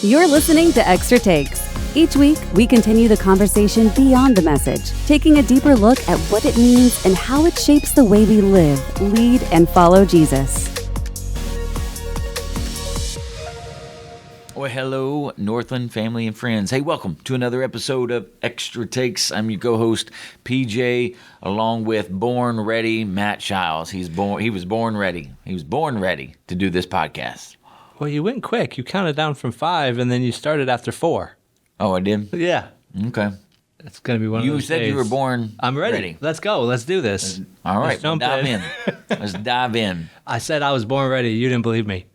You're listening to Extra Takes. Each week, we continue the conversation beyond the message, taking a deeper look at what it means and how it shapes the way we live, lead, and follow Jesus. Well, hello, Northland family and friends. Hey, welcome to another episode of Extra Takes. I'm your co-host, PJ, along with Born Ready Matt Shiles. He was born ready. He was born ready to do this podcast. Well, you went quick. You counted down from 5, and then you started after 4. Oh, I did? Yeah. Okay. It's going to be one of those You said days. you were born I'm ready. Let's go. Let's do this. All right. Let's jump dive in. Let's dive in. I said I was born ready. You didn't believe me.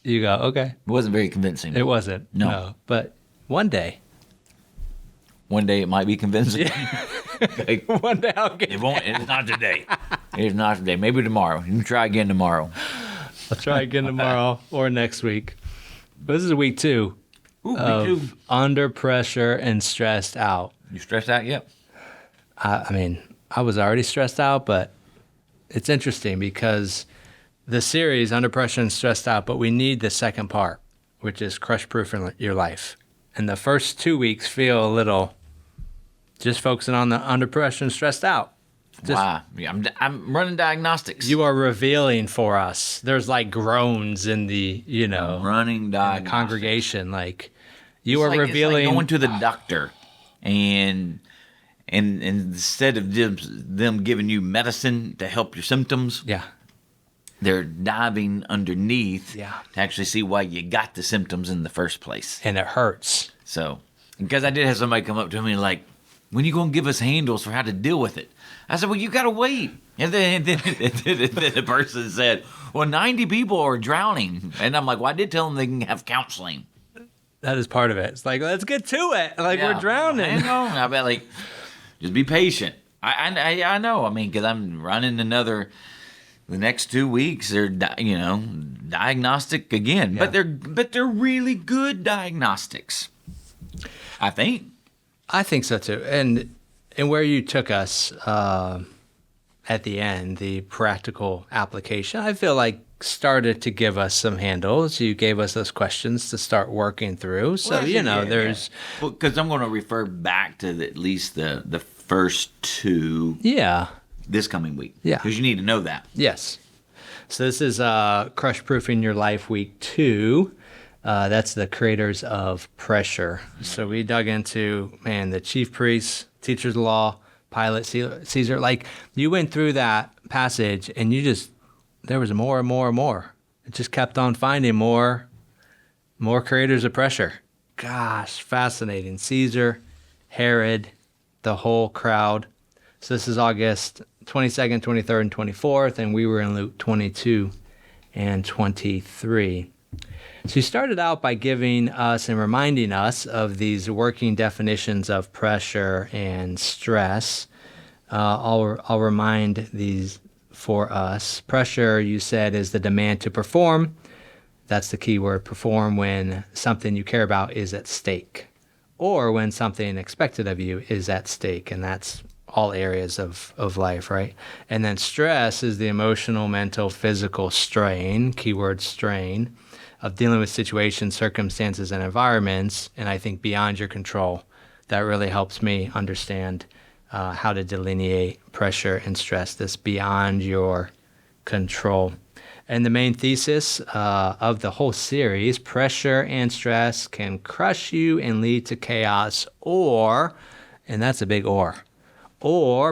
You go, okay. It wasn't very convincing. It wasn't. No. But one day. One day it might be convincing. Yeah. Okay. One day I'll get It won't. It's not today. It's not today. Maybe tomorrow. You can try again tomorrow. I'll try again tomorrow or next week. But this is week 2 Ooh, me too. under pressure and stressed out. You stressed out yet? I mean, I was already stressed out, but it's interesting because the series, Under Pressure and Stressed Out, but we need the second part, which is Crush Proof in Your Life. And the first 2 weeks feel a little just focusing on the under pressure and stressed out. Wow. Yeah, I'm running diagnostics. You are revealing for us. There's like groans in the, I'm running in the diagnostics. congregation. Like you It's are like- revealing. It's like going to the doctor and instead of them giving you medicine to help your symptoms, Yeah. they're diving underneath Yeah. to actually see why you got the symptoms in the first place. And it hurts. So, because I did have somebody come up to me like, when you going to give us handles for how to deal with it? I said, well, you got to wait. And then the person said, well, 90 people are drowning. And I'm like, well, I did tell them they can have counseling. That is part of it. It's like, let's get to it. Like Yeah. we're drowning. Hang on. I bet, like, just be patient. I know. I mean, because I'm running the next 2 weeks, they're, diagnostic again. Yeah. But they're really good diagnostics, I think. I think so too. And where you took us at the end, the practical application, I feel like started to give us some handles. You gave us those questions to start working through. So, there's... Well, because I'm going to refer back to at least the first 2 Yeah. this coming week. Yeah. Because you need to know that. Yes. So this is Crush Proofing Your Life Week 2. That's the creators of pressure. So we dug into, the chief priests, teachers of the law, Pilate, Caesar. Like, you went through that passage and there was more and more and more. It just kept on finding more creators of pressure. Gosh, fascinating. Caesar, Herod, the whole crowd. So this is August 22nd, 23rd, and 24th, and we were in Luke 22 and 23. So you started out by giving us and reminding us of these working definitions of pressure and stress. I'll remind these for us. Pressure, you said, is the demand to perform. That's the key word, perform, when something you care about is at stake, or when something expected of you is at stake, and that's all areas of life, right? And then stress is the emotional, mental, physical strain, keyword strain, of dealing with situations, circumstances, and environments, and I think beyond your control. That really helps me understand how to delineate pressure and stress, this beyond your control. And the main thesis of the whole series, pressure and stress can crush you and lead to chaos, or, and that's a big or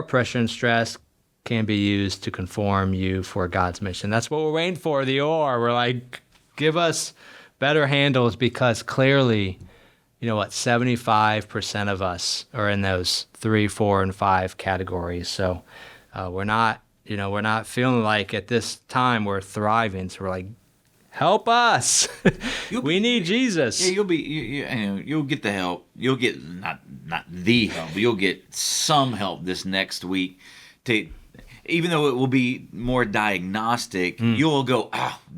pressure and stress can be used to conform you for God's mission. That's what we're waiting for, the or. We're like, give us better handles, because clearly, 75% of us are in those 3, 4, and 5 categories. So we're not feeling like at this time we're thriving. So we're like, help us. We need Jesus. Yeah, you'll get the help. You'll get not the help, but you'll get some help this next week. Even though it will be more diagnostic, you'll go,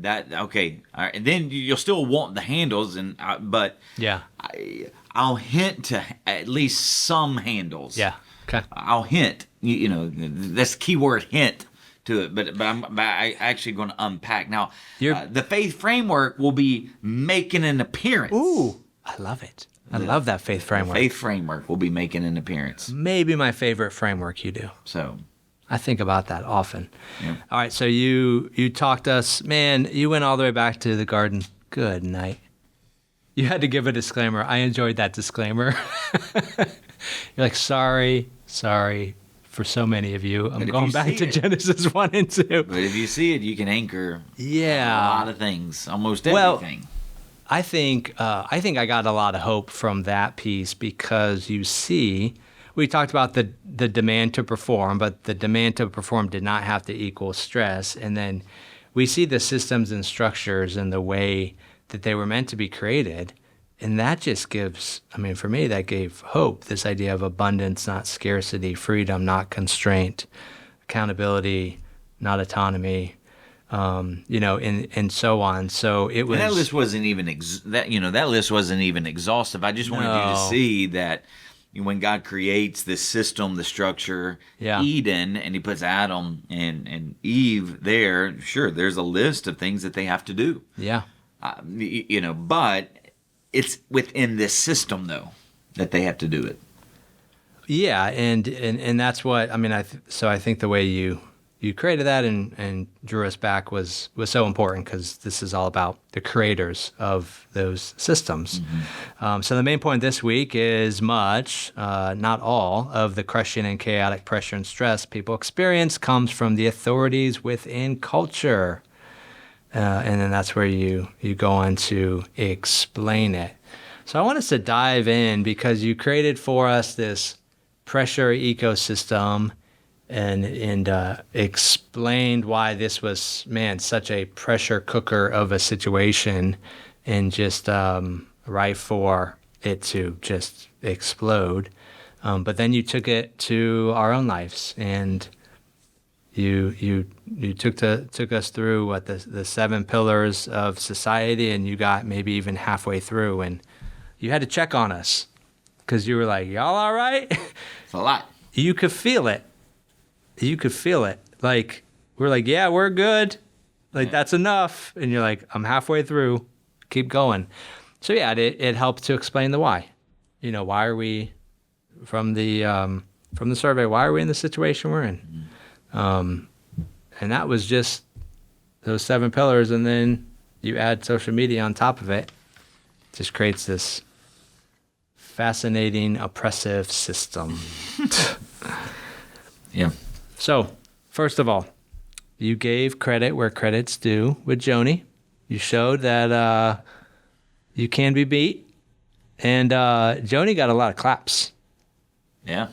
okay, all right. And then you'll still want the handles, but Yeah. I'll hint to at least some handles. Yeah. Okay. I'll hint. That's the key word, hint, to it. But I actually going to unpack now. You're- The faith framework will be making an appearance. Ooh, I love it. I love that faith framework. Faith framework will be making an appearance. Maybe my favorite framework you do. So I think about that often. Yeah. All right, so you talked us, man, you went all the way back to the garden. Good night. You had to give a disclaimer. I enjoyed that disclaimer. You're like, sorry for so many of you. I'm if going you back see to it- Genesis 1 and 2. but if you see it, you can anchor Yeah. a lot of things, almost Well, everything. I think I got a lot of hope from that piece because you see, we talked about the demand to perform, but the demand to perform did not have to equal stress. And then we see the systems and structures and the way that they were meant to be created. And that just gives, I mean, for me, that gave hope. This idea of abundance, not scarcity, freedom, not constraint, accountability, not autonomy, and so on. So it was. And that list wasn't even that list wasn't even exhaustive. I just wanted you to No. see that when God creates this system, the structure, Yeah. Eden, and He puts Adam and Eve there. Sure, there's a list of things that they have to do. Yeah. But it's within this system though that they have to do it. Yeah, and that's what I mean. I think the way you created that and drew us back was so important because this is all about the creators of those systems. So the main point this week is much, not all, of the crushing and chaotic pressure and stress people experience comes from the authorities within culture. And then that's where you go on to explain it. So I want us to dive in because you created for us this pressure ecosystem and explained why this was, man, such a pressure cooker of a situation and just ripe for it to just explode. But then you took it to our own lives and you took us through what the 7 pillars of society, and you got maybe even halfway through, and you had to check on us because you were like, "Y'all all right?" It's a lot. You could feel it. Like we're like, "Yeah, we're good. Like that's enough," and you're like, "I'm halfway through. Keep going." So yeah, it helped to explain the why. Why are we from the survey? Why are we in the situation we're in? And that was just those 7 pillars, and then you add social media on top of it. It just creates this fascinating, oppressive system. Yeah. So, first of all, you gave credit where credit's due with Joni. You showed that you can be beat, and Joni got a lot of claps. Yeah.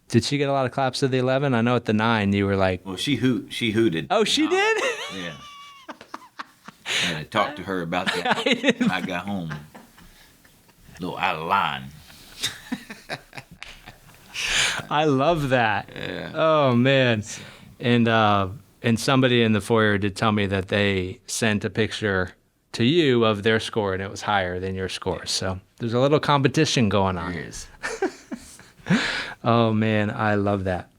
Did she get a lot of claps at the 11? I know at the 9 you were like, Well, she hooted. "Oh, she did?" Yeah. I had to talk to her about that when I got home. A little out of line. I love that. Yeah. Oh man, and somebody in the foyer did tell me that they sent a picture to you of their score and it was higher than your score. So there's a little competition going on. There is. Oh man, I love that.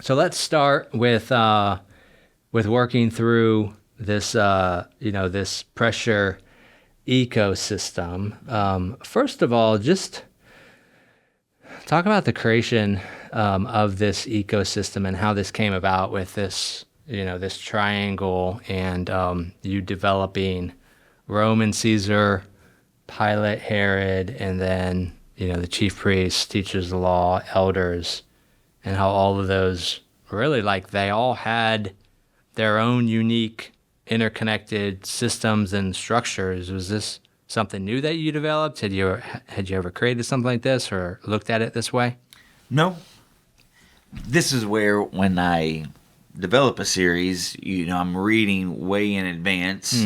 So let's start with working through this this pressure ecosystem. First of all, just talk about the creation of this ecosystem and how this came about with this this triangle and you developing Rome and Caesar, Pilate, Herod, and then the chief priests, teachers of the law, elders, and how all of those really they all had their own unique interconnected systems and structures. Was this something new that you developed? Had you ever created something like this or looked at it this way? No. This is where when I develop a series, I'm reading way in advance,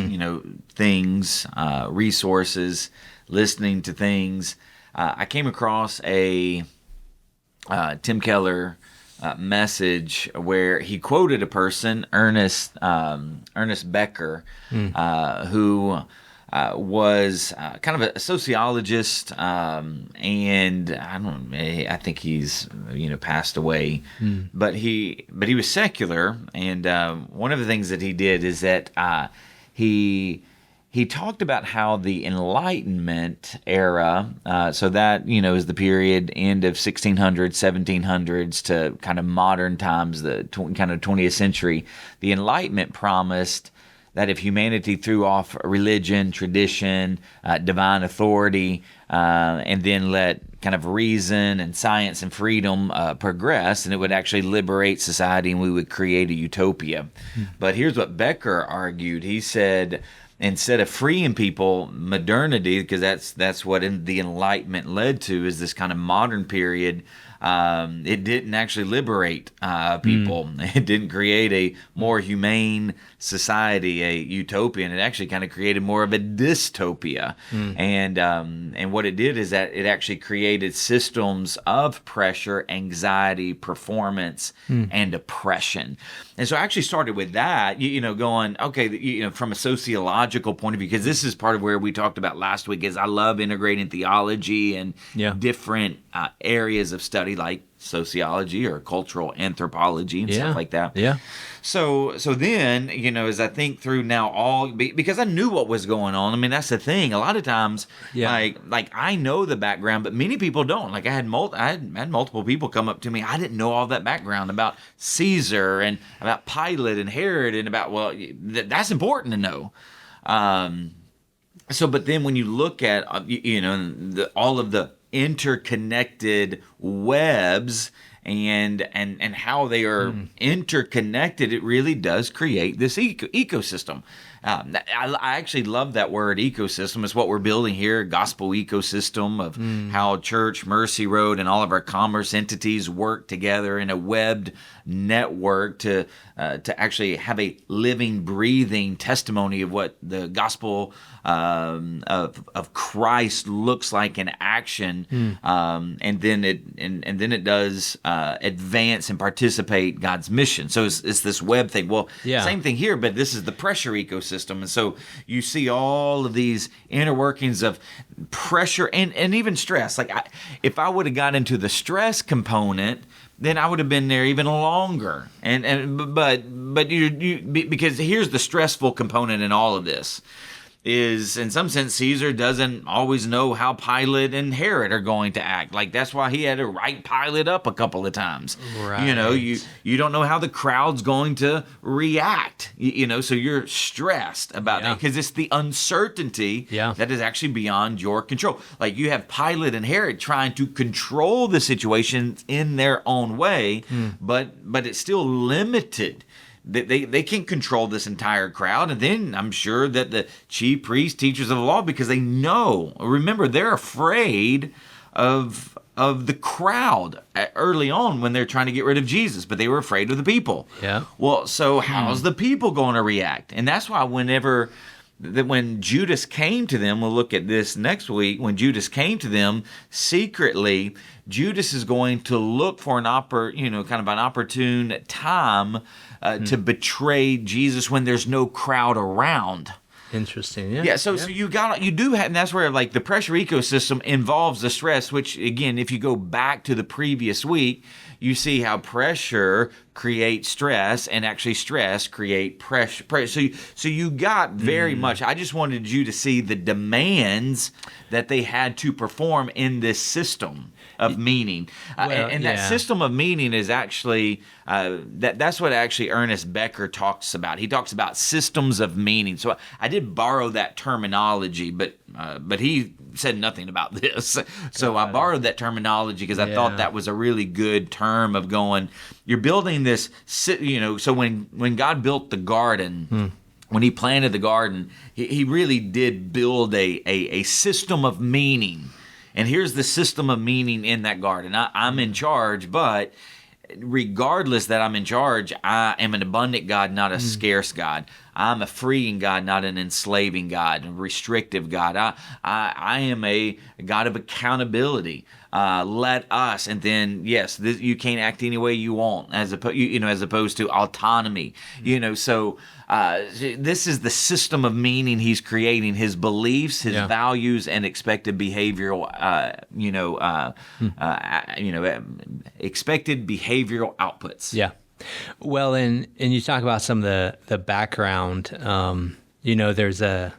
things, resources, listening to things. I came across a Tim Keller message where he quoted a person, Ernest Becker, who was kind of a sociologist, and I think he's passed away, but he was secular, and one of the things that he did is that he talked about how the Enlightenment era, so that is the period end of 1600s, 1700s to kind of modern times, the kind of 20th century. The Enlightenment promised that if humanity threw off religion, tradition, divine authority, and then let kind of reason and science and freedom progress, and it would actually liberate society and we would create a utopia. But here's what Becker argued. He said, instead of freeing people, modernity, because that's what the Enlightenment led to, is this kind of modern period. It didn't actually liberate people. It didn't create a more humane society, a utopian. It actually kind of created more of a dystopia. And what it did is that it actually created systems of pressure, anxiety, performance, and oppression. And so I actually started with that, going, okay, from a sociological point of view, because this is part of where we talked about last week, is I love integrating theology and different areas of study like sociology or cultural anthropology and stuff like that. Yeah. So then, as I think through now because I knew what was going on. I mean, that's the thing. A lot of times, like I know the background, but many people don't. Like I had multiple people come up to me. I didn't know all that background about Caesar and about Pilate and Herod and about, that's important to know. But then when you look at, all of the interconnected webs and how they are interconnected, it really does create this ecosystem. I actually love that word, ecosystem. It's what we're building here, gospel ecosystem of how Church, Mercy Road, and all of our commerce entities work together in a webbed network to actually have a living, breathing testimony of what the gospel of Christ looks like in action, and then it does advance and participate God's mission. So it's this web thing. Well, same thing here, but this is the pressure ecosystem, and so you see all of these inner workings of pressure and even stress. Like if I would have got into the stress component, then I would have been there even longer. But you because here's the stressful component in all of this. Is in some sense Caesar doesn't always know how Pilate and Herod are going to act. Like that's why he had to write Pilate up a couple of times. Right. You don't know how the crowd's going to react. So you're stressed about that because it's the uncertainty that is actually beyond your control. Like you have Pilate and Herod trying to control the situation in their own way, but it's still limited. They can't control this entire crowd. And then I'm sure that the chief priests, teachers of the law, because they know, remember, they're afraid of the crowd early on when they're trying to get rid of Jesus, but they were afraid of the people. Yeah. Well, so how's the people going to react? And that's why when Judas came to them, we'll look at this next week, when Judas came to them secretly, Judas is going to look for an opportune time to betray Jesus when there's no crowd around. Interesting. So you do have, and that's where like the pressure ecosystem involves the stress, which again, if you go back to the previous week, you see how pressure creates stress, and actually stress create pressure. So you got very much. I just wanted you to see the demands that they had to perform in this system of meaning, that system of meaning is actually that's what actually Ernest Becker talks about. He talks about systems of meaning. So I did borrow that terminology, but he said nothing about this. So I borrowed that terminology because I thought that was a really good term of going. You're building this, So when God built the garden. When he planted the garden, he really did build a system of meaning. And here's the system of meaning in that garden. I'm in charge, but regardless that I'm in charge, I am an abundant God, not a scarce God. I'm a freeing God, not an enslaving God, a restrictive God. I am a God of accountability. Let us, and then yes, you can't act any way you want, as opposed to autonomy. So this is the system of meaning he's creating: his beliefs, his values, and expected behavioral, expected behavioral outputs. Yeah. Well, and you talk about some of the background. There's a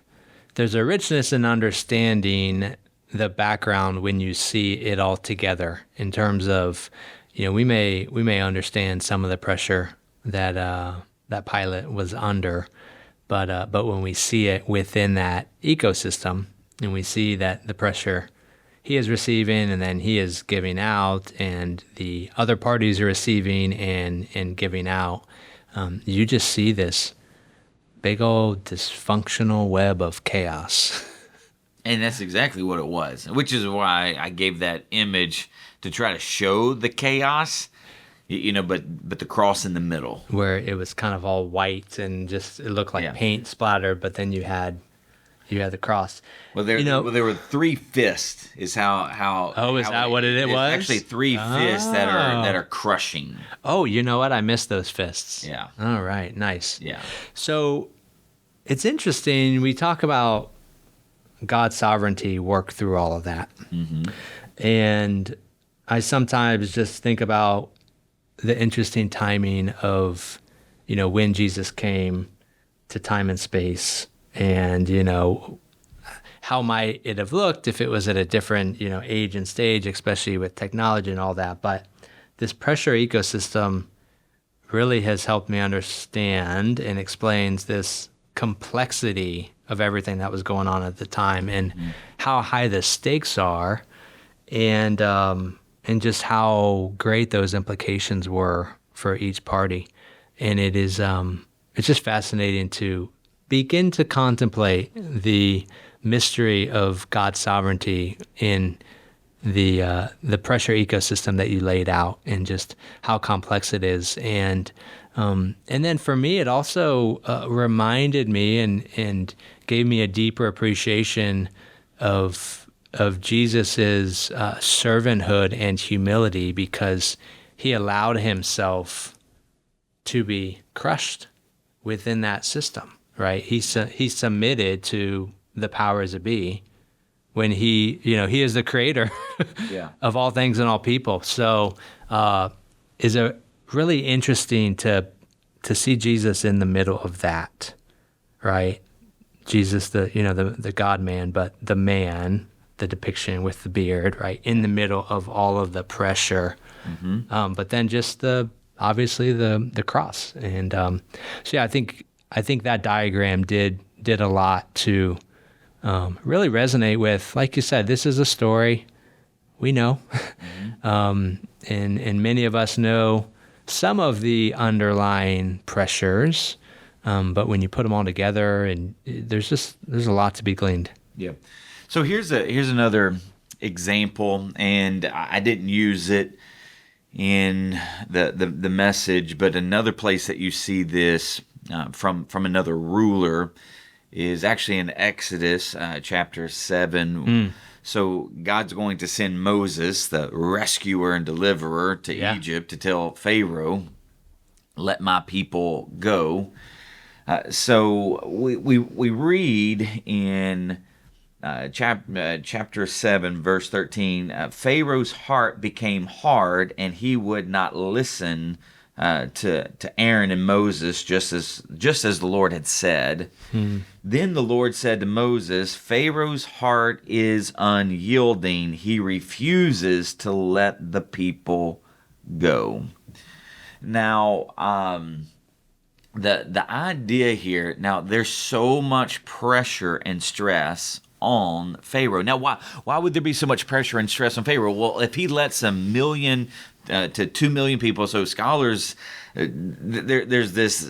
richness in understanding the background when you see it all together. In terms of, we may understand some of the pressure that Pilate was under, but when we see it within that ecosystem, and we see that the pressure he is receiving and then he is giving out, and the other parties are receiving and giving out, you just see this big old dysfunctional web of chaos. And that's exactly what it was, which is why I gave that image to try to show the chaos, but the cross in the middle. Where it was kind of all white and just, it looked like paint splattered, but then you had the cross. Well, there were 3 fists. Is how. Oh, is that what it was? Actually, 3 fists that are crushing. Oh, you know what? I missed those fists. Yeah. All right. Nice. Yeah. So it's interesting. We talk about God's sovereignty work through all of that. Mm-hmm. And I sometimes just think about the interesting timing of, when Jesus came to time and space, and, how might it have looked if it was at a different, age and stage, especially with technology and all that. But this pressure ecosystem really has helped me understand and explains this complexity of everything that was going on at the time, and how high the stakes are, and just how great those implications were for each party. And it is it's just fascinating to begin to contemplate the mystery of God's sovereignty in the pressure ecosystem that you laid out, and just how complex it is. And then for me, it also reminded me and gave me a deeper appreciation of Jesus's servanthood and humility, because he allowed himself to be crushed within that system, right? He submitted to the powers that be when he is the creator of all things and all people. So is it really interesting to see Jesus in the middle of that, right? Jesus, the God man, but the man, the depiction with the beard, right, in the middle of all of the pressure. Mm-hmm. But then just obviously the cross. And so yeah, I think that diagram did a lot to really resonate with, like you said, this is a story we know. Mm-hmm. And many of us know some of the underlying pressures, but when you put them all together, and there's a lot to be gleaned. Yeah. So here's another example, and I didn't use it in the message, but another place that you see this from another ruler is actually in Exodus chapter 7. So God's going to send Moses, the rescuer and deliverer, to Egypt to tell Pharaoh, "Let my people go." So we read in chapter 7, verse 13, Pharaoh's heart became hard, and he would not listen to Aaron and Moses, just as the Lord had said. Then the Lord said to Moses, "Pharaoh's heart is unyielding. He refuses to let the people go." Now, the idea here, now there's so much pressure and stress on Pharaoh. Now, why would there be so much pressure and stress on Pharaoh? Well, if he lets 1 million to 2 million people, so scholars, there's this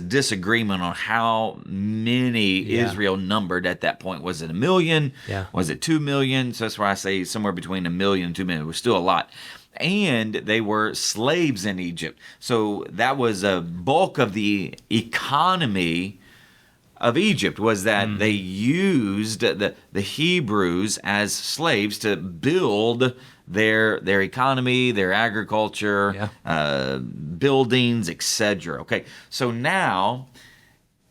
disagreement on how many Israel numbered at that point. Was it 1 million? Yeah. Was it 2 million? So that's why I say somewhere between 1 million and 2 million. It was still a lot. And they were slaves in Egypt. So that was a bulk of the economy of Egypt was that they used the Hebrews as slaves to build their economy, their agriculture, buildings, etc. Okay, so now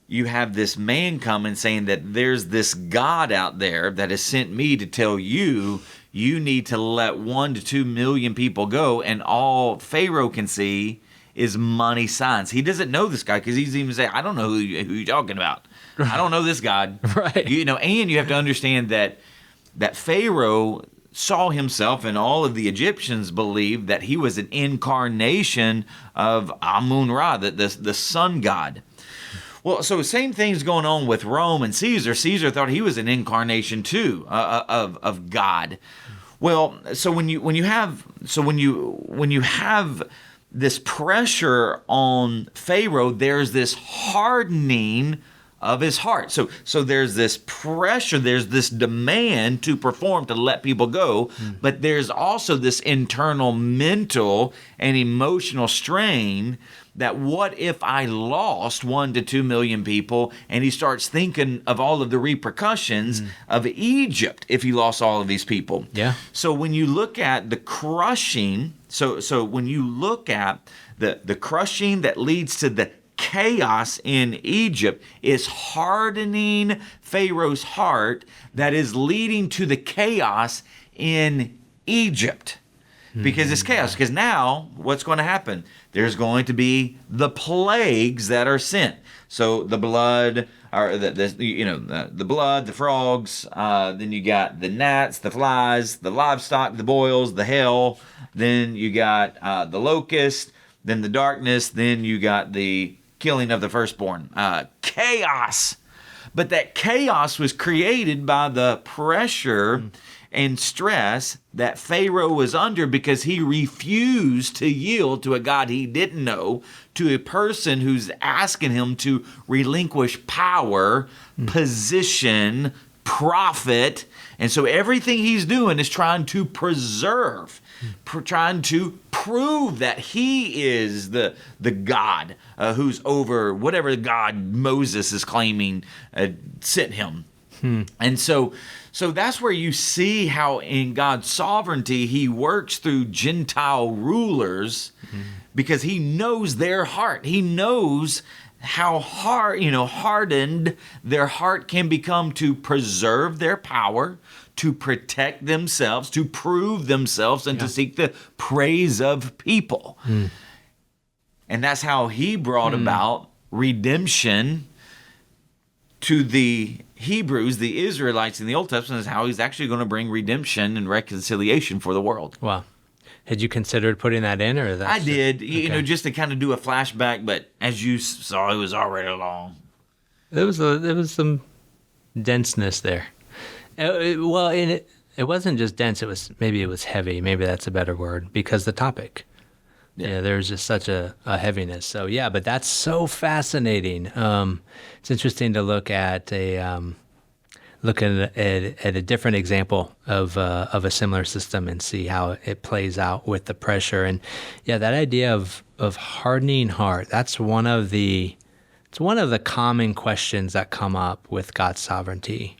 you have this man coming saying that there's this God out there that has sent me to tell you need to let 1 to 2 million people go, and all Pharaoh can see is money signs. He doesn't know this guy because he's even saying, I don't know who you're talking about. I don't know this God. Right. And you have to understand that Pharaoh saw himself, and all of the Egyptians believed that he was an incarnation of Amun-Ra, the sun god. Well, so same thing's going on with Rome and Caesar. Caesar thought he was an incarnation too of God. Well, so when you have this pressure on Pharaoh, there's this hardening of his heart. So there's this pressure, there's this demand to perform, to let people go, but there's also this internal mental and emotional strain that what if I lost 1 to 2 million people? And he starts thinking of all of the repercussions of Egypt if he lost all of these people. Yeah. So when you look at the crushing, so when you look at the crushing that leads to the chaos in Egypt, is hardening Pharaoh's heart that is leading to the chaos in Egypt. Because it's chaos. Because now, what's going to happen? There's going to be the plagues that are sent. So the blood, or the blood, the frogs. Then you got the gnats, the flies, the livestock, the boils, the hail. Then you got the locust. Then the darkness. Then you got the killing of the firstborn. Chaos. But that chaos was created by the pressure and stress that Pharaoh was under because he refused to yield to a God he didn't know, to a person who's asking him to relinquish power, position, profit. And so everything he's doing is trying to preserve, trying to prove that he is the God who's over whatever God Moses is claiming sent him. And so that's where you see how in God's sovereignty he works through Gentile rulers because he knows their heart. He knows how hardened their heart can become to preserve their power, to protect themselves, to prove themselves, and to seek the praise of people. And that's how he brought about redemption to the Hebrews, the Israelites in the Old Testament, is how he's actually going to bring redemption and reconciliation for the world. Wow. Had you considered putting that in, or that? I did, just to kind of do a flashback, but as you saw, it was already long. There was some denseness there. It wasn't just dense. It was heavy. Maybe that's a better word, because the topic. Yeah, there's just such a heaviness. So yeah, but that's so fascinating. It's interesting to look at a different example of a similar system and see how it plays out with the pressure. And yeah, that idea of hardening heart. It's one of the common questions that come up with God's sovereignty.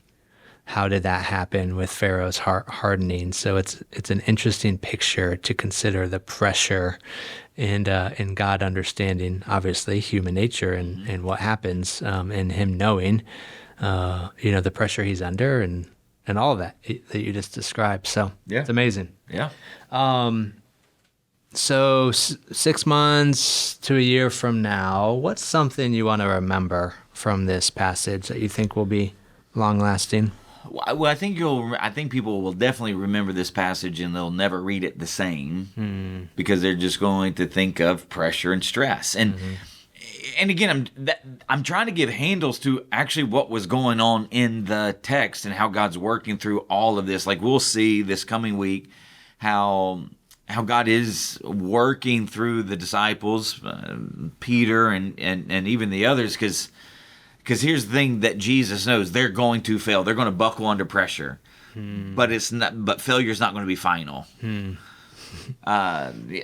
How did that happen with Pharaoh's heart hardening? So it's an interesting picture to consider the pressure and God understanding, obviously, human nature and what happens, and him knowing, the pressure he's under and all of that you just described. So it's amazing. Yeah. So 6 months to a year from now, what's something you want to remember from this passage that you think will be long lasting? Well, I think people will definitely remember this passage, and they'll never read it the same because they're just going to think of pressure and stress. And again, I'm trying to give handles to actually what was going on in the text and how God's working through all of this. Like we'll see this coming week how God is working through the disciples, Peter and even the others, because here's the thing that Jesus knows: they're going to fail. They're going to buckle under pressure, but failure's not going to be final.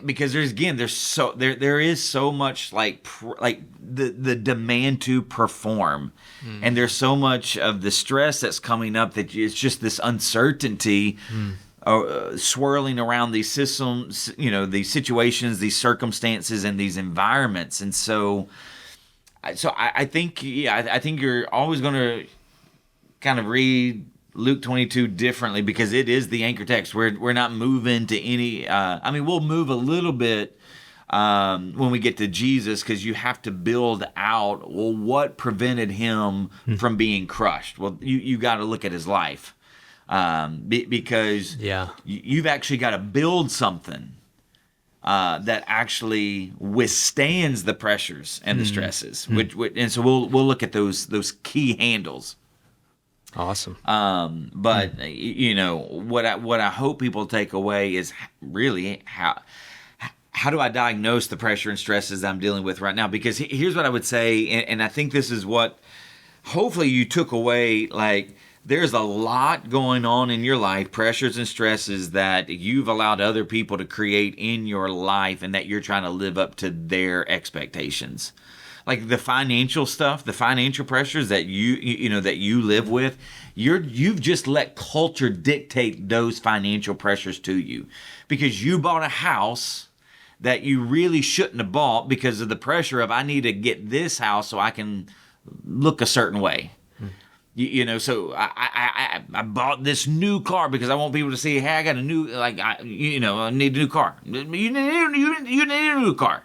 Because there is so much like the demand to perform, and there's so much of the stress that's coming up that it's just this uncertainty swirling around these systems, these situations, these circumstances, and these environments. And so I think you're always going to kind of read Luke 22 differently, because it is the anchor text. We're not moving to any. We'll move a little bit when we get to Jesus, because you have to build out. Well, what prevented him from being crushed? Well, you got to look at his life, because you've actually got to build something that actually withstands the pressures and the stresses. And so we'll look at those key handles. Awesome. But what I hope people take away is really how do I diagnose the pressure and stresses I'm dealing with right now? Because here's what I would say, and I think this is what hopefully you took away. Like, there's a lot going on in your life, pressures and stresses that you've allowed other people to create in your life, and that you're trying to live up to their expectations. Like the financial stuff, the financial pressures that you live with, you've just let culture dictate those financial pressures to you, because you bought a house that you really shouldn't have bought because of the pressure of, I need to get this house so I can look a certain way. So I bought this new car because I want people to see, hey, I got a new, I need a new car. You need a new car.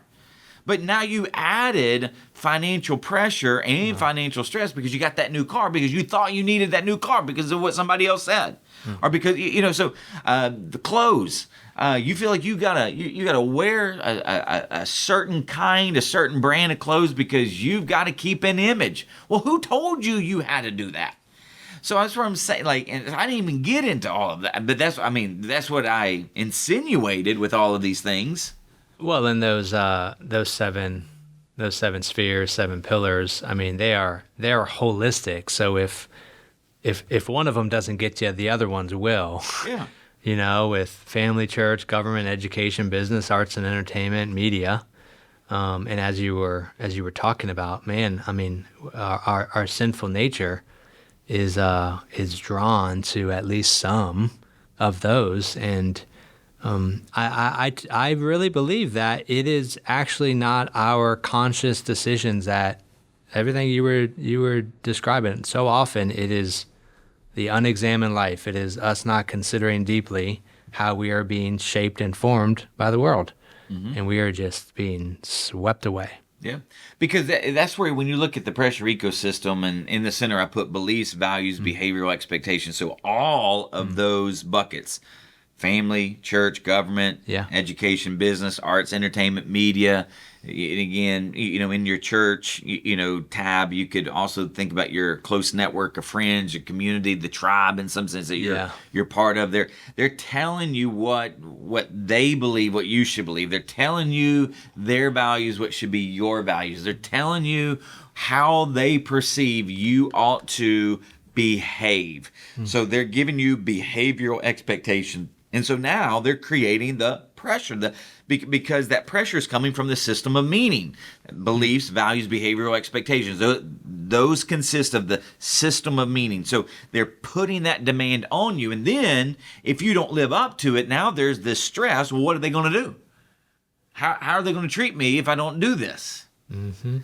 But now you added financial pressure and financial stress because you got that new car, because you thought you needed that new car because of what somebody else said, or because the clothes. You feel like you gotta wear a certain a certain brand of clothes because you've got to keep an image. Well, who told you had to do that? So that's what I'm saying. And I didn't even get into all of that, but that's what I insinuated with all of these things. Well, in those seven spheres, 7 pillars, they are holistic. So if one of them doesn't get you, the other ones will. Yeah. With family, church, government, education, business, arts and entertainment, media, and as you were talking about, man, our sinful nature is drawn to at least some of those, and I really believe that it is actually not our conscious decisions that everything you were describing. So often it is the unexamined life. It is us not considering deeply how we are being shaped and formed by the world, and we are just being swept away. Yeah, because that's where, when you look at the pressure ecosystem, and in the center I put beliefs, values, behavioral expectations. So all of those buckets. Family, church, government, education, business, arts, entertainment, media. And again, in your church, tab, you could also think about your close network of friends, your community, the tribe, in some sense that you're part of. They're telling you what they believe, what you should believe. They're telling you their values, what should be your values. They're telling you how they perceive you ought to behave. So they're giving you behavioral expectations. And so now they're creating the pressure, because that pressure is coming from the system of meaning, beliefs, values, behavioral expectations. Those consist of the system of meaning. So they're putting that demand on you. And then if you don't live up to it, now there's this stress. Well, what are they going to do? How are they going to treat me if I don't do this? Mm-hmm.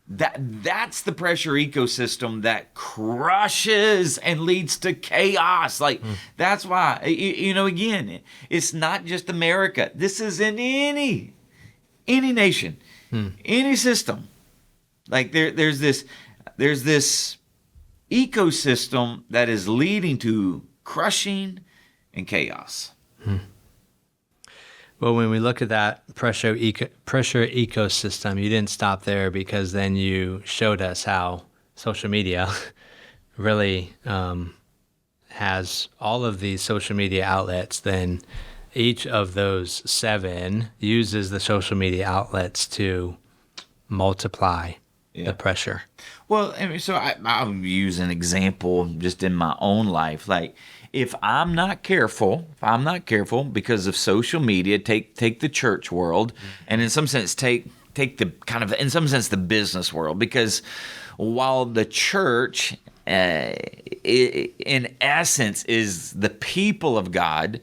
That's the pressure ecosystem that crushes and leads to chaos. That's why, again, it's not just America. This is in any nation, any system. There's this ecosystem that is leading to crushing and chaos. Well, when we look at that pressure ecosystem, you didn't stop there, because then you showed us how social media really has all of these social media outlets. Then each of those 7 uses the social media outlets to multiply the pressure. Well, I mean, so I'll use an example just in my own life. Like, if I'm not careful, because of social media, take the church world, and in some sense take the kind of, in some sense, the business world, because while the church, in essence, is the people of God,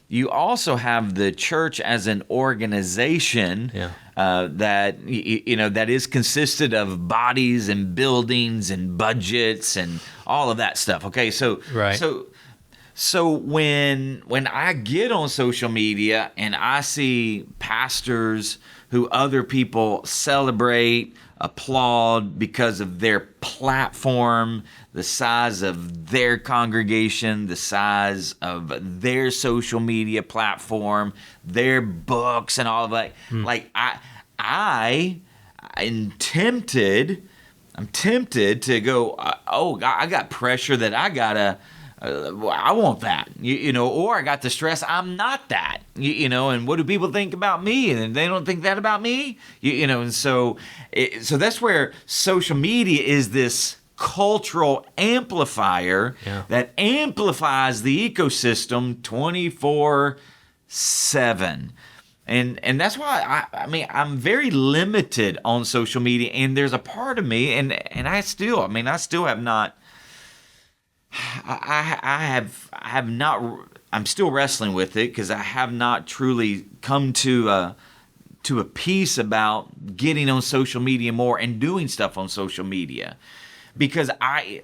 you also have the church as an organization that that is consisted of bodies and buildings and budgets and all of that stuff. Okay, so So when I get on social media and I see pastors who other people celebrate, applaud because of their platform, the size of their congregation, the size of their social media platform, their books and all of that, like I'm tempted to go, I got pressure that I gotta. I want that, or I got the stress. I'm not that, and what do people think about me? And they don't think that about me, and so that's where social media is this cultural amplifier that amplifies the ecosystem 24/7. And that's why I'm very limited on social media, and there's a part of me, and I still have not. I have not. I'm still wrestling with it because I have not truly come to a peace about getting on social media more and doing stuff on social media, because I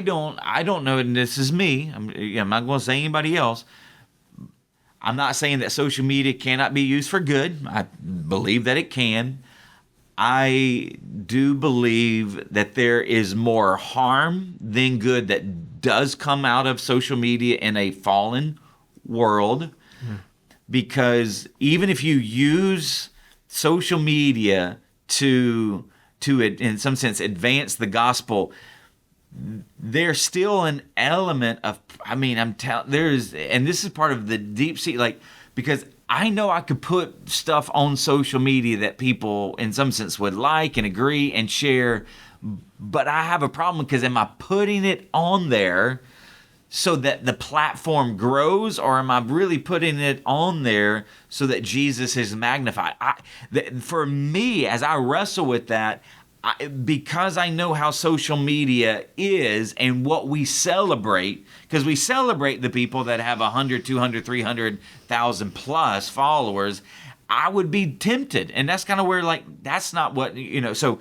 don't know, and this is me. I'm not going to say anybody else. I'm not saying that social media cannot be used for good. I believe that it can. I do believe that there is more harm than good that does come out of social media in a fallen world, because even if you use social media to in some sense advance the gospel, there's still an element of, there's, and this is part of the deep sea, because I know I could put stuff on social media that people in some sense would like and agree and share, but I have a problem because am I putting it on there so that the platform grows, or am I really putting it on there so that Jesus is magnified? For me, as I wrestle with that, because I know how social media is and what we celebrate, because we celebrate the people that have 100, 200, 300,000 plus followers, I would be tempted. And that's kind of where, that's not what, so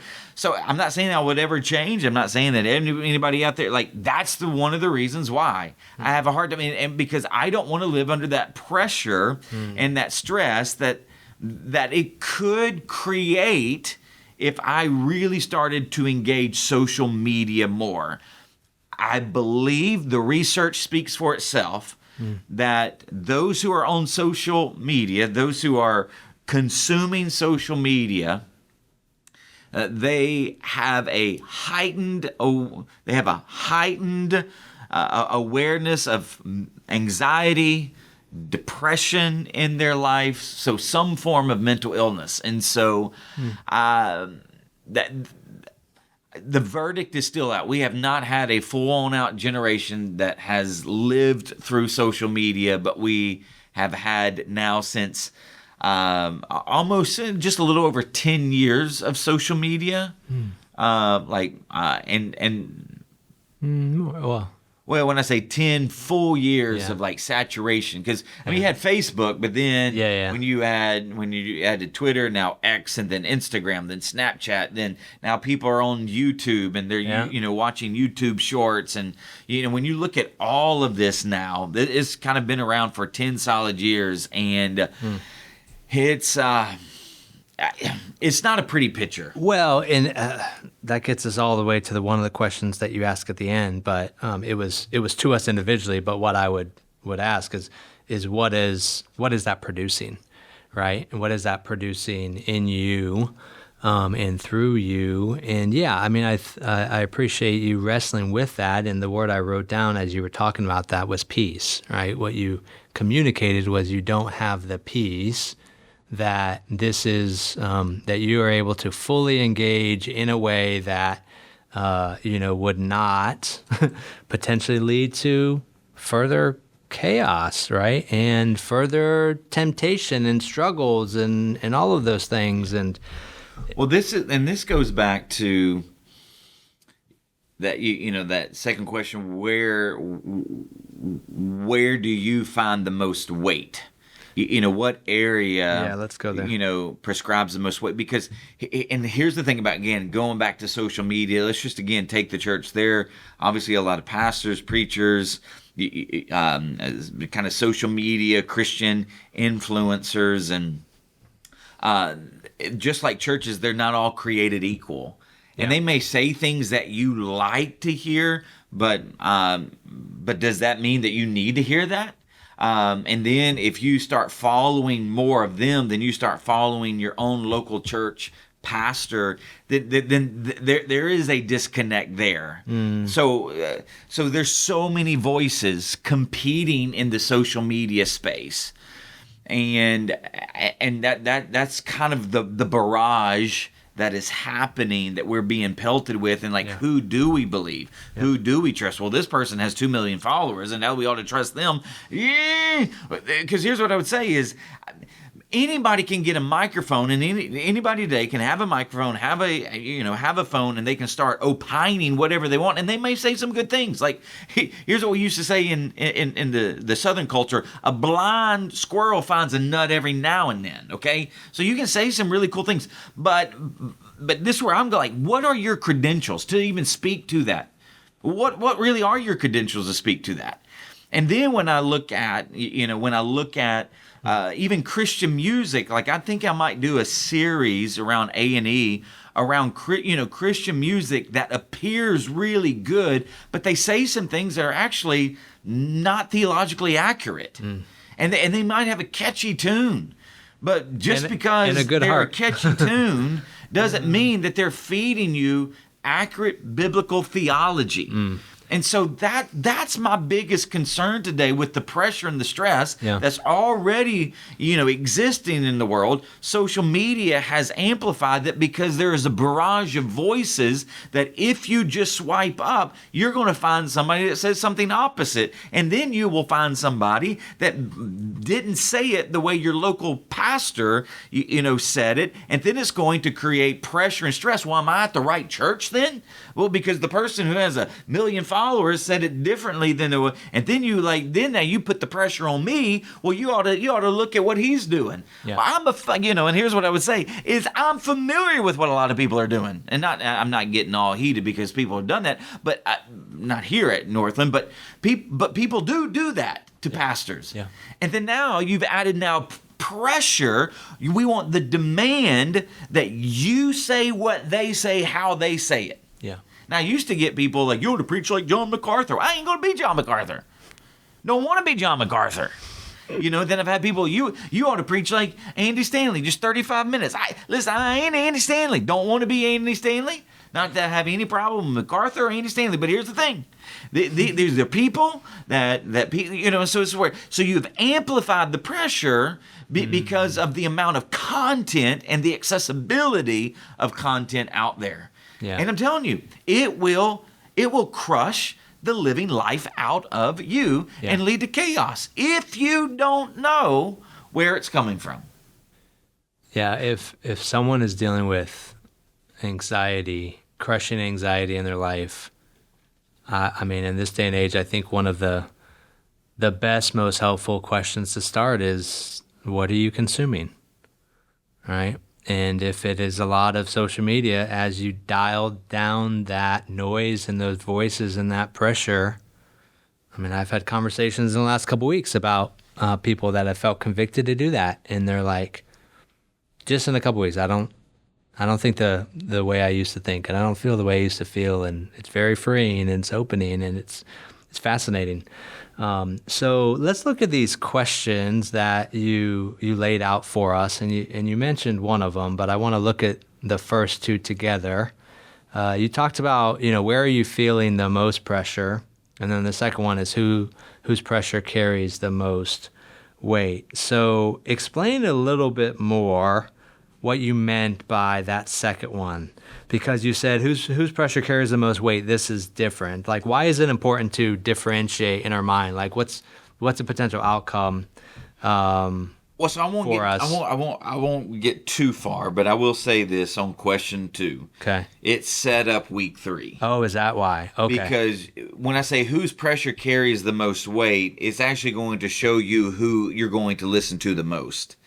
I'm not saying I would ever change. I'm not saying that anybody out there, that's one of the reasons why I have a hard time, and because I don't want to live under that pressure and that stress that it could create if I really started to engage social media more. I believe the research speaks for itself, that those who are on social media, those who are consuming social media, they have a heightened awareness of anxiety, depression in their life, so some form of mental illness. And so that the verdict is still out. We have not had a full-on out generation that has lived through social media, but we have had now since almost just a little over 10 years of social media. Well, when I say 10 full years of saturation, because you had Facebook, but then when you added Twitter, now X, and then Instagram, then Snapchat, then now people are on YouTube and they're watching YouTube shorts, and when you look at all of this now, it's kind of been around for 10 solid years, and it's not a pretty picture. Well, and that gets us all the way to one of the questions that you asked at the end. But it was to us individually. But what I would ask is what is that producing, right? And what is that producing in you, and through you? And I appreciate you wrestling with that. And the word I wrote down as you were talking about that was peace, right? What you communicated was you don't have the peace that this is that you are able to fully engage in a way that would not potentially lead to further chaos, right? And further temptation and struggles and all of those things. And this goes back to that that second question, where do you find the most weight? What area, let's go there. Prescribes the most weight? Because, and here's the thing about, again, going back to social media, let's just, again, take the church there. Obviously, a lot of pastors, preachers, kind of social media, Christian influencers, and just like churches, they're not all created equal. And they may say things that you like to hear, but does that mean that you need to hear that? And then if you start following more of them than you start following your own local church pastor, then there is a disconnect there. So there's so many voices competing in the social media space, and that's kind of the barrage that is happening, that we're being pelted with. And who do we believe? Who do we trust? Well, this person has 2 million followers, and now we ought to trust them. Yeah, because here's what I would say is, anybody can get a microphone, and anybody today can have a microphone, have a phone, and they can start opining whatever they want, and they may say some good things. Like, here's what we used to say in the Southern culture: a blind squirrel finds a nut every now and then. Okay, so you can say some really cool things, but this is where I'm going. What are your credentials to even speak to that? What really are your credentials to speak to that? And then when I look at even Christian music, I think I might do a series around A&E, around Christian music that appears really good, but they say some things that are actually not theologically accurate, and they might have a catchy tune, but just because they're a catchy tune doesn't mean that they're feeding you accurate biblical theology. And so that's my biggest concern today with the pressure and the stress that's already, existing in the world. Social media has amplified that, because there is a barrage of voices that if you just swipe up, you're going to find somebody that says something opposite. And then you will find somebody that didn't say it the way your local pastor, said it. And then it's going to create pressure and stress. Well, am I at the right church then? Well, because the person who has 1 million followers said it differently than and then now you put the pressure on me. Well, you ought to look at what he's doing. Well, and here's what I would say is, I'm familiar with what a lot of people are doing, and I'm not getting all heated because people have done that, but not here at Northland, but people do that to pastors. And then now you've added pressure. We want the demand that you say what they say, how they say it. Now, I used to get people like, you ought to preach like John MacArthur. I ain't going to be John MacArthur. Don't want to be John MacArthur. Then I've had people, you ought to preach like Andy Stanley, just 35 minutes. I ain't Andy Stanley. Don't want to be Andy Stanley. Not that I have any problem with MacArthur or Andy Stanley, but here's the thing. There's the people that so it's where, so you've amplified the pressure because of the amount of content and the accessibility of content out there. And I'm telling you, it will crush the living life out of you and lead to chaos if you don't know where it's coming from. If someone is dealing with anxiety, crushing anxiety in their life, in this day and age, I think one of the best, most helpful questions to start is, what are you consuming? Right? And if it is a lot of social media, as you dial down that noise and those voices and that pressure, I've had conversations in the last couple of weeks about people that have felt convicted to do that, and they're like, just in a couple of weeks, I don't think the way I used to think, and I don't feel the way I used to feel, and it's very freeing and it's opening and it's fascinating. So let's look at these questions that you laid out for us, and you mentioned one of them, but I want to look at the first two together. You talked about, where are you feeling the most pressure? And then the second one is whose pressure carries the most weight. So explain a little bit more what you meant by that second one, because you said whose pressure carries the most weight. This is different. Like, why is it important to differentiate in our mind? Like, what's a potential outcome? Well, so for us. I won't get too far, but I will say this on question 2. Okay. It's set up week 3. Oh, is that why? Okay. Because when I say whose pressure carries the most weight, it's actually going to show you who you're going to listen to the most.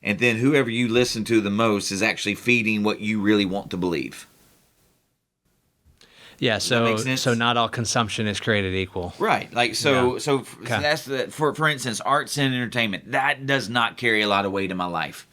And then whoever you listen to the most is actually feeding what you really want to believe. Yeah, Does that make sense? so not all consumption is created equal. Right. Like so that's for instance, arts and entertainment. That does not carry a lot of weight in my life.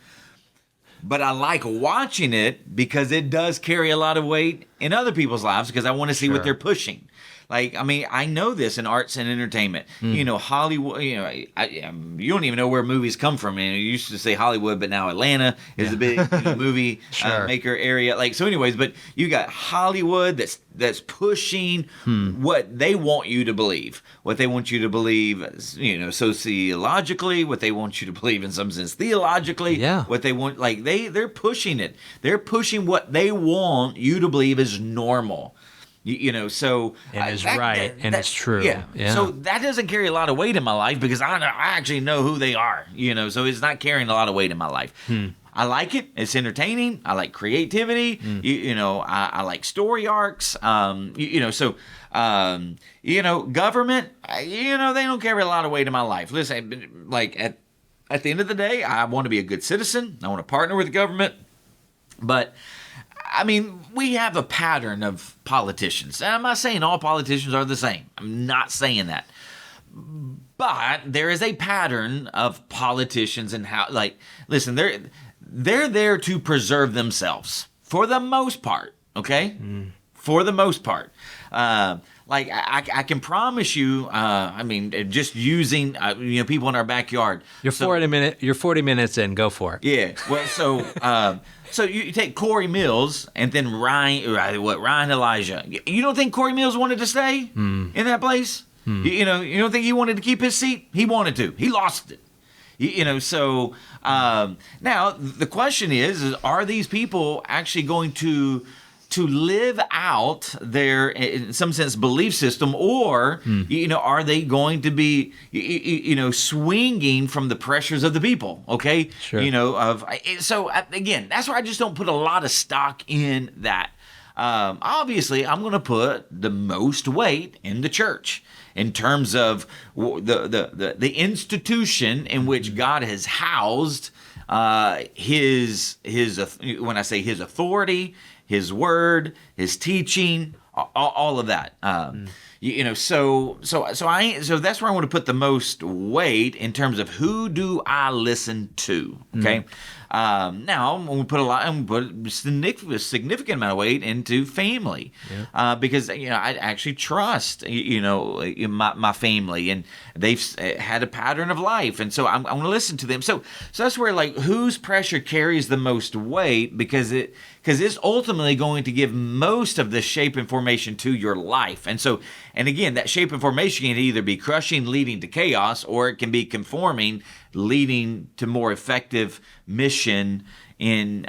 But I like watching it because it does carry a lot of weight in other people's lives because I want to see what they're pushing. Like, I mean, I know this in arts and entertainment. You know, Hollywood, you know, you don't even know where movies come from. And you used to say Hollywood, but now Atlanta is a big movie maker area. Like, so anyways, but you got Hollywood that's pushing what they want you to believe. What they want you to believe, you know, sociologically, what they want you to believe in some sense theologically. Yeah. What they want, like, they're pushing it. They're pushing what they want you to believe is normal. You know, so and it's right and it's true. Yeah. So that doesn't carry a lot of weight in my life because I actually know who they are. You know, so it's not carrying a lot of weight in my life. I like it. It's entertaining. I like creativity. You know, I like story arcs. You know, so you know, government. You know, they don't carry a lot of weight in my life. Listen, like at the end of the day, I want to be a good citizen. I want to partner with the government, but. I mean, we have a pattern of politicians. And I'm not saying all politicians are the same. I'm not saying that. But there is a pattern of politicians and how, like, listen, they're there to preserve themselves for the most part, okay? For the most part. Like, I can promise you, I mean, just using, you know, people in our backyard. You're 40 minutes in. Go for it. Yeah. Well, so... So you take Corey Mills and then Ryan Elijah. You don't think Corey Mills wanted to stay in that place? You know, you don't think he wanted to keep his seat? He wanted to. He lost it. You know, so now the question is are these people actually going to live out their, in some sense, belief system, or you know, are they going to be, you know, swinging from the pressures of the people? Okay, sure. You know, so again, that's why I just don't put a lot of stock in that. Obviously, I'm going to put the most weight in the church in terms of the institution in which God has housed his when I say his authority. His word, his teaching, all of that. You know, so that's where I want to put the most weight in terms of who do I listen to. Okay. Now we put a significant amount of weight into family, because you know I actually trust you know my family, and they've had a pattern of life, and so I'm going to listen to them. So that's where, like, whose pressure carries the most weight, because it's ultimately going to give most of the shape and formation to your life. And again, that shape and formation can either be crushing, leading to chaos, or it can be conforming, leading to more effective mission in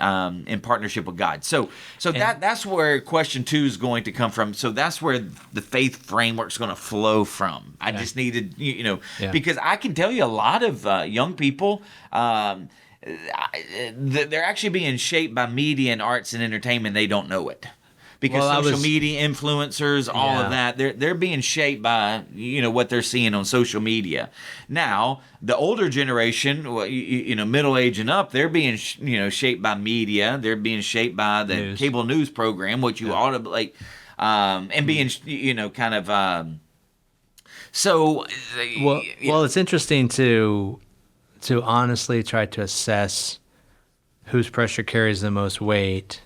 partnership with God. So that's where question 2 is going to come from. So that's where the faith framework is going to flow from. I just needed, you know, because I can tell you a lot of young people, they're actually being shaped by media and arts and entertainment. They don't know it. Because social media influencers, all of that, they're being shaped by, you know, what they're seeing on social media. Now, the older generation, you know, middle age and up, they're being, you know, shaped by media. They're being shaped by the cable news program, which you ought to, like, and being, you know, kind of, so. Well, it's interesting to honestly try to assess whose pressure carries the most weight.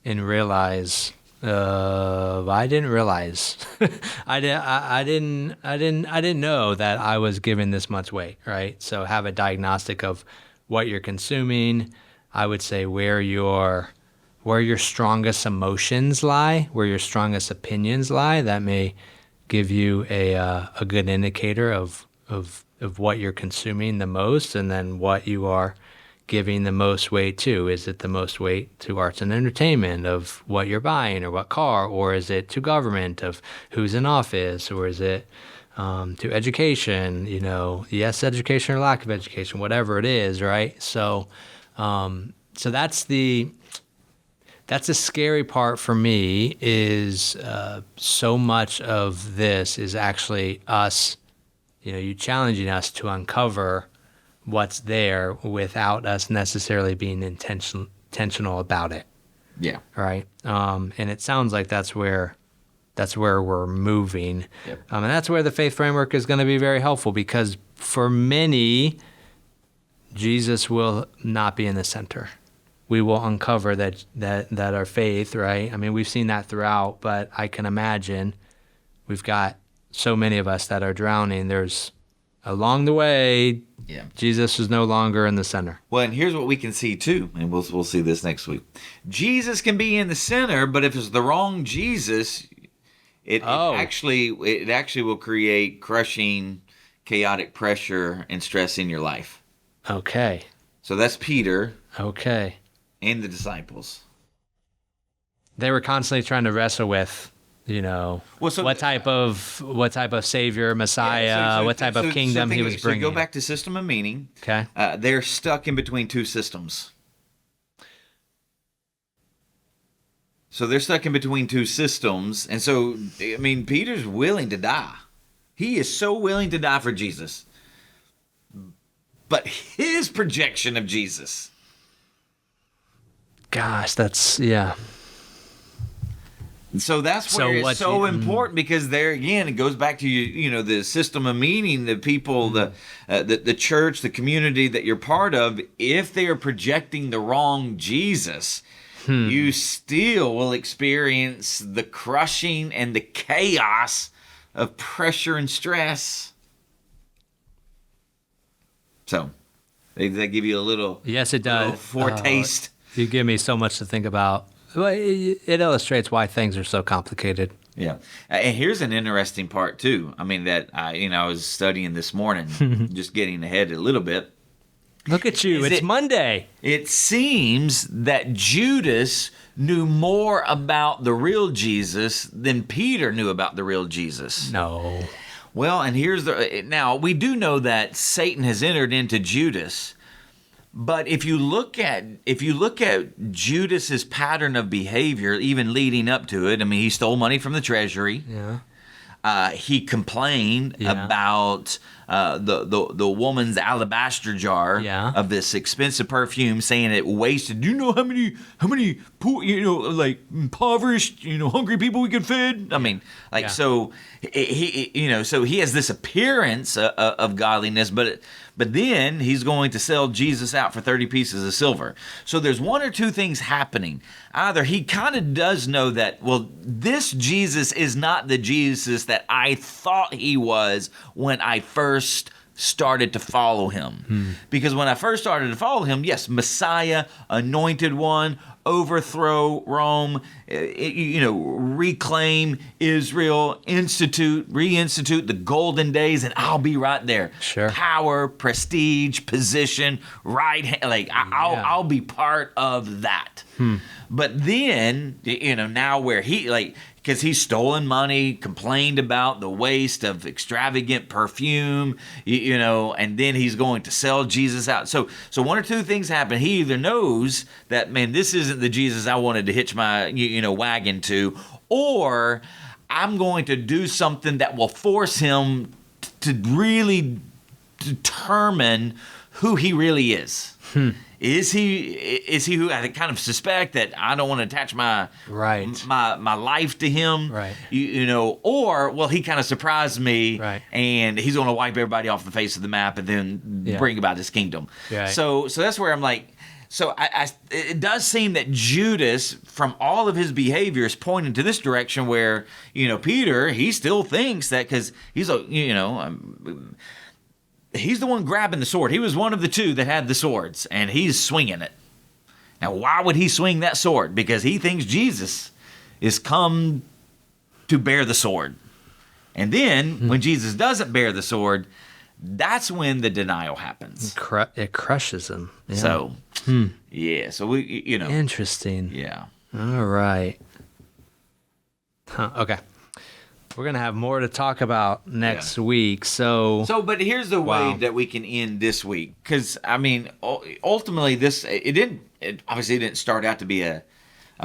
And realize, I didn't realize, I didn't know that I was given this much weight, right? So have a diagnostic of what you're consuming. I would say where your strongest emotions lie, where your strongest opinions lie. That may give you a good indicator of of what you're consuming the most, and then what you are giving the most weight to. Is it the most weight to arts and entertainment of what you're buying or what car, or is it to government of who's in office, or is it to education, yes, education or lack of education, whatever it is, right? So that's the scary part for me is so much of this is actually us, you challenging us to uncover what's there without us necessarily being intentional about it. Yeah. Right. And it sounds like that's where we're moving. Yep. And that's where the faith framework is going to be very helpful, because for many, Jesus will not be in the center. We will uncover that our faith, right? I mean, we've seen that throughout, but I can imagine we've got so many of us that are drowning. There's along the way, Jesus is no longer in the center. Well, and here's what we can see too, and we'll see this next week. Jesus can be in the center, but if it's the wrong Jesus, it actually will create crushing, chaotic pressure and stress in your life. Okay. So that's Peter. Okay. And the disciples. They were constantly trying to wrestle with, what type of savior, Messiah, what type of kingdom he was bringing. So go back to system of meaning. Okay. They're stuck in between two systems. So they're stuck in between two systems. And so, I mean, Peter's willing to die. He is so willing to die for Jesus. But his projection of Jesus. Gosh, that's, yeah. So that's where it's so important, because there again it goes back to the system of meaning, the people, the church, the community that you're part of. If they are projecting the wrong Jesus, you still will experience the crushing and the chaos of pressure and stress. So they give you a little, yes, it does, foretaste. You give me so much to think about. Well, it illustrates why things are so complicated. Yeah. And here's an interesting part, too. I mean, that I was studying this morning, just getting ahead a little bit. Look at you. It's Monday. It seems that Judas knew more about the real Jesus than Peter knew about the real Jesus. No. Well, and now we do know that Satan has entered into Judas. But if you look at Judas's pattern of behavior, even leading up to it, I mean, he stole money from the treasury. Yeah. He complained about the woman's alabaster jar of this expensive perfume, saying it wasted. Do you know how many poor, impoverished, hungry people we could feed? I mean, so he has this appearance of godliness, but then he's going to sell Jesus out for 30 pieces of silver. So there's one or two things happening. Either he kind of does know that, well, this Jesus is not the Jesus that I thought he was when I first started to follow him. Because when I first started to follow him, yes, Messiah, anointed one, overthrow Rome, reclaim Israel, reinstitute the golden days, and I'll be right there. Sure. Power, prestige, position, right hand, I'll be part of that. But then, now where because he's stolen money, complained about the waste of extravagant perfume, and then he's going to sell Jesus out. So one or two things happen. He either knows that, man, this isn't the Jesus I wanted to hitch my, wagon to, or I'm going to do something that will force him to really determine who he really is. Is he who I kind of suspect that I don't want to attach my life to him, right? Or will he kind of surprise me, right? And he's going to wipe everybody off the face of the map and then bring about his kingdom. Right. So that's where I'm like, it does seem that Judas, from all of his behavior, is pointing to this direction where Peter, he still thinks that because he's he's the one grabbing the sword. He was one of the two that had the swords, and he's swinging it. Now, why would he swing that sword? Because he thinks Jesus is come to bear the sword. And then, when Jesus doesn't bear the sword, that's when the denial happens. It crushes them. Yeah. So, yeah. So we, Interesting. yeah. All right. Okay. We're going to have more to talk about next week. So, but here's the way that we can end this week. Because, I mean, ultimately, it obviously didn't start out to be a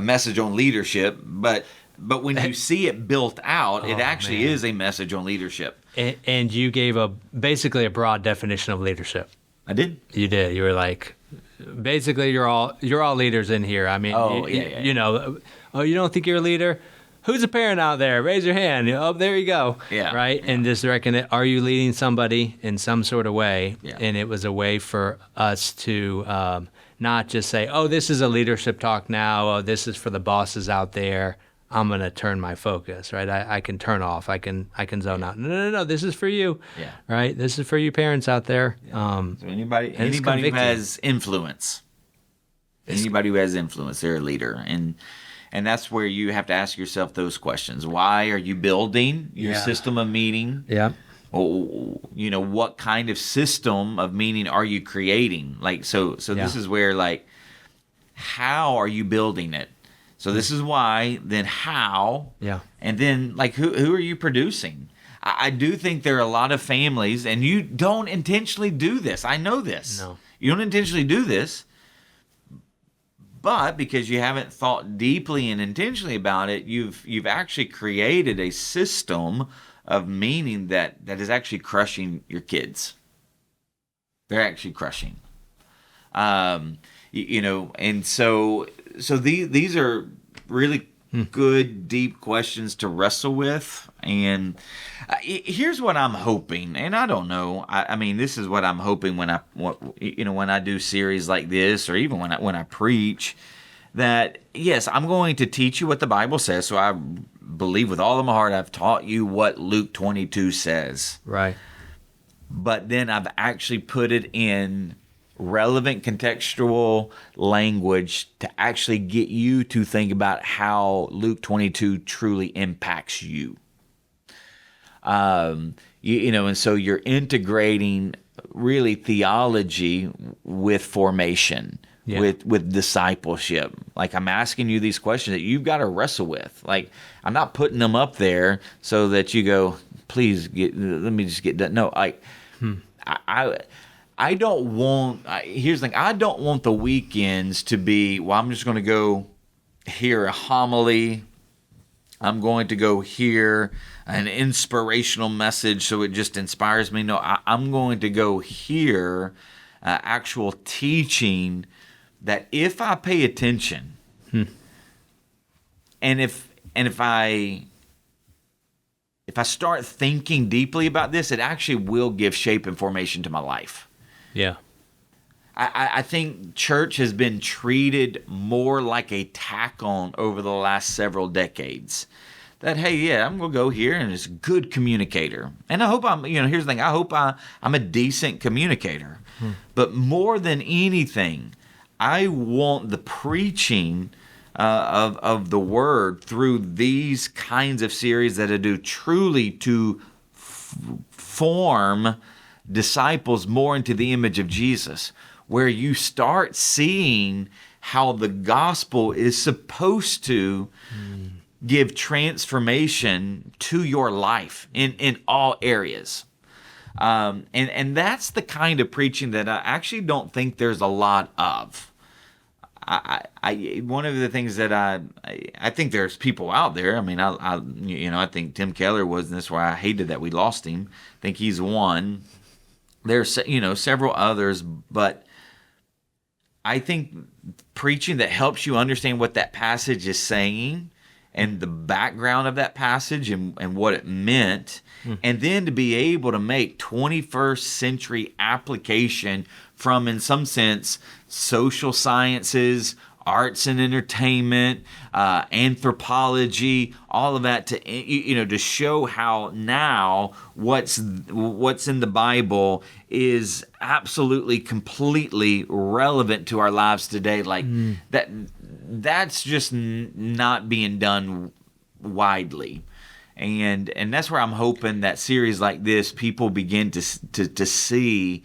message on leadership, but when you see it built out, it actually is a message on leadership. And you gave basically a broad definition of leadership. I did. You did. You were like, basically, you're all leaders in here. I mean, you don't think you're a leader? Who's a parent out there? Raise your hand. Oh, there you go. Yeah. Right? Yeah. And just reckon it. Are you leading somebody in some sort of way? Yeah. And it was a way for us to not just say, oh, this is a leadership talk now. Oh, this is for the bosses out there. I'm going to turn my focus, right? I can turn off. I can zone out. No. This is for you. Yeah. Right? This is for you parents out there. So anybody who has influence, they're a leader. And that's where you have to ask yourself those questions. Why are you building your system of meaning? Yeah. What kind of system of meaning are you creating? This is where, how are you building it? So this is why, then how? Yeah. And then, who are you producing? I do think there are a lot of families, and you don't intentionally do this. I know this. No. You don't intentionally do this. But because you haven't thought deeply and intentionally about it, you've actually created a system of meaning that is actually crushing your kids. They're actually crushing. And so these are really good, deep questions to wrestle with. And here's what I'm hoping, and I don't know. I mean, this is what I'm hoping when I do series like this, or even when I preach. That yes, I'm going to teach you what the Bible says. So I believe with all of my heart, I've taught you what Luke 22 says. Right. But then I've actually put it in relevant contextual language to actually get you to think about how Luke 22 truly impacts you. And so you're integrating really theology with formation, with discipleship. I'm asking you these questions that you've got to wrestle with. I'm not putting them up there so that you go, please let me just get done. No, I don't want, here's the thing, I don't want the weekends to be, well, I'm just going to go hear a homily. I'm going to go hear an inspirational message so it just inspires me. No, I'm going to go hear actual teaching that if I pay attention, and if I start thinking deeply about this, it actually will give shape and formation to my life. Yeah. I think church has been treated more like a tack-on over the last several decades. That, hey, yeah, I'm going to go here and it's a good communicator. And I hope here's the thing, I hope I'm a decent communicator. But more than anything, I want the preaching of the word through these kinds of series that I do truly to form disciples more into the image of Jesus, where you start seeing how the gospel is supposed to give transformation to your life in all areas. And that's the kind of preaching that I actually don't think there's a lot of. One of the things that I think there's people out there. I mean, I think Tim Keller was, and that's why I hated that we lost him. I think he's one. There's several others, but I think preaching that helps you understand what that passage is saying and the background of that passage and what it meant, and then to be able to make 21st century application from, in some sense, social sciences, arts and entertainment, anthropology, all of that to show how now what's in the Bible is absolutely completely relevant to our lives today. That's just not being done widely. And that's where I'm hoping that series like this, people begin to see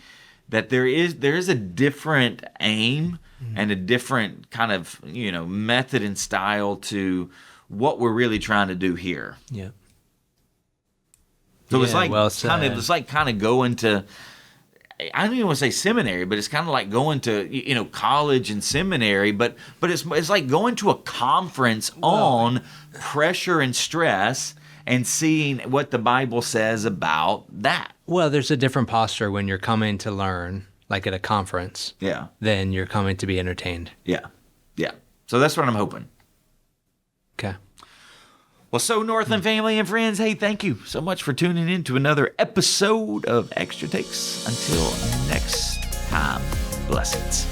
that there is a different aim and a different kind of, method and style to what we're really trying to do here. Yeah. So it's like kind of going to, I don't even want to say seminary, but it's kind of like going to college and seminary, but it's like going to a conference on pressure and stress and seeing what the Bible says about that. Well, there's a different posture when you're coming to learn, like at a conference, than you're coming to be entertained. Yeah. So that's what I'm hoping. Okay. Well, so Northland family and friends, hey, thank you so much for tuning in to another episode of Extra Takes. Until next time, blessings.